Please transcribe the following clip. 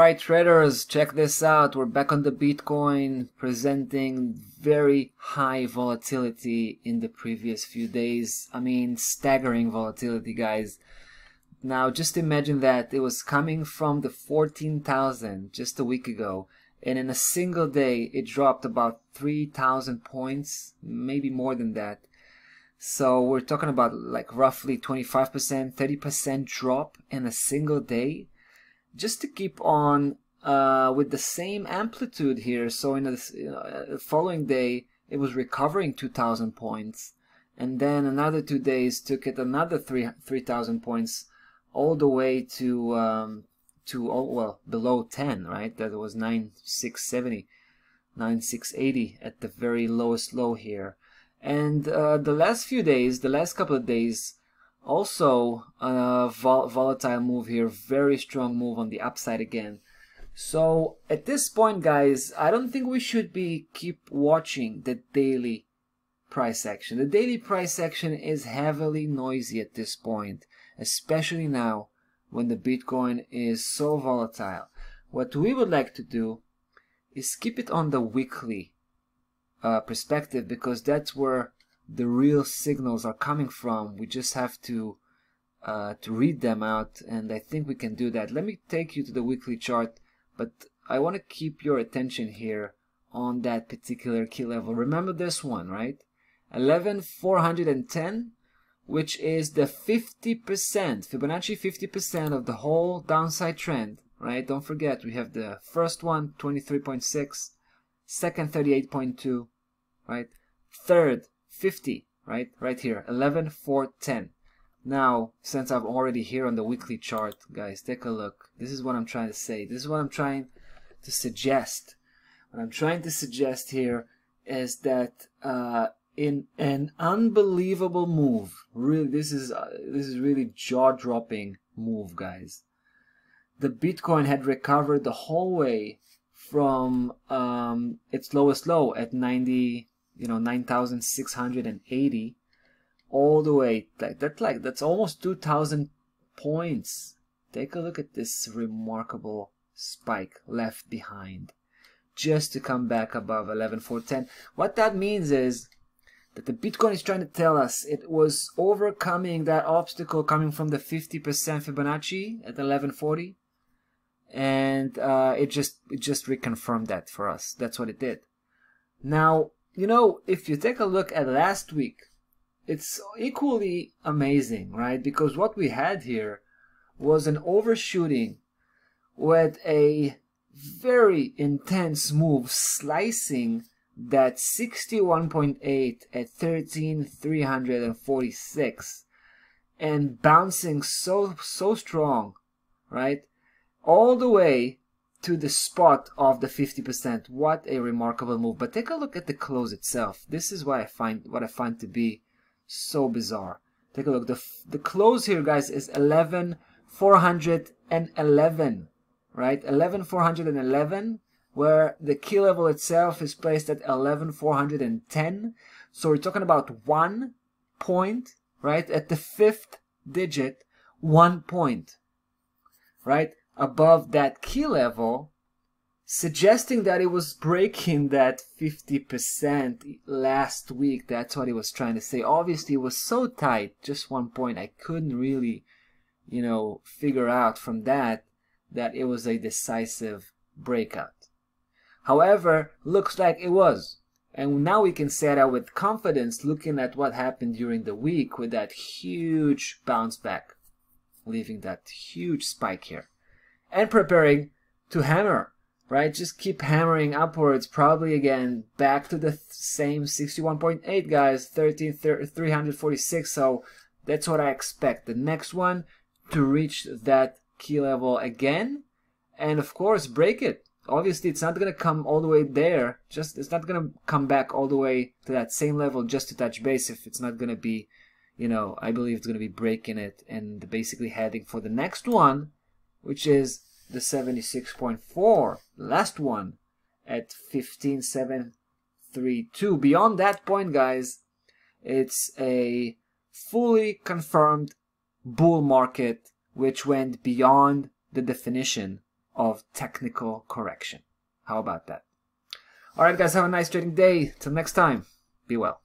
Alright traders, check this out. We're back on the Bitcoin, presenting very high volatility in the previous few days. I mean, staggering volatility, guys. Now just imagine that it was coming from the 14,000 just a week ago, and in a single day it dropped about 3,000 points, maybe more than that. So we're talking about like roughly 25%, 30% drop in a single day, just to keep on with the same amplitude here. So in the following day it was recovering 2,000 points, and then another 2 days took it another 3,000 points, all the way to below 10, right? That was 9,670, 9,680 at the very lowest low here. And the last few days, the last couple of days, also volatile move here, very strong move on the upside again. So at this point, guys, I don't think we should keep watching the daily price action. The daily price action is heavily noisy at this point, especially now when the Bitcoin is so volatile. What we would like to do is keep it on the weekly perspective, because that's where the real signals are coming from. We just have to read them out, and I think we can do that. Let me take you to the weekly chart, but I want to keep your attention here on that particular key level. Remember this one, right? 11,410, which is the 50%, Fibonacci 50% of the whole downside trend, right? Don't forget, we have the first one, 23.6, second, 38.2, right? Third, 50, right? Right here, 11,410. Now, since I'm already here on the weekly chart, guys, take a look. This is what I'm trying to say. This is what I'm trying to suggest. What I'm trying to suggest here is that in an unbelievable move, really, this is really jaw-dropping move, guys. The Bitcoin had recovered the whole way from its lowest low at 9,680, all the way that's almost 2,000 points. Take a look at this remarkable spike left behind, just to come back above 11,410. What that means is that the Bitcoin is trying to tell us it was overcoming that obstacle coming from the 50% Fibonacci at 1140, and it just reconfirmed that for us. That's what it did. Now, you know, if you take a look at last week, it's equally amazing, right? Because what we had here was an overshooting with a very intense move, slicing that 61.8 at 13,346 and bouncing so strong, right, all the way to the spot of the 50%. What a remarkable move. But take a look at the close itself. This is what I find to be so bizarre. Take a look. The close here, guys, is 11,411, right? 11,411, where the key level itself is placed at 11,410. So we're talking about 1 point, right? At the 5th digit, 1 point, right, above that key level, suggesting that it was breaking that 50% last week. That's what he was trying to say. Obviously, it was so tight, just 1 point. I couldn't really, you know, figure out from that it was a decisive breakout. However, looks like it was. And now we can say that with confidence, looking at what happened during the week with that huge bounce back, leaving that huge spike here, and preparing to hammer, right? Just keep hammering upwards, probably again back to the same 61.8, guys, 13,346. So that's what I expect. The next one to reach that key level again, and of course break it. Obviously, it's not going to come all the way there. It's not going to come back all the way to that same level just to touch base. If it's not going to be, you know, I believe it's going to be breaking it and basically heading for the next one, which is the 76.4, last one at 15,732. Beyond that point, guys, it's a fully confirmed bull market, which went beyond the definition of technical correction. How about that? Alright guys, have a nice trading day. Till next time, be well.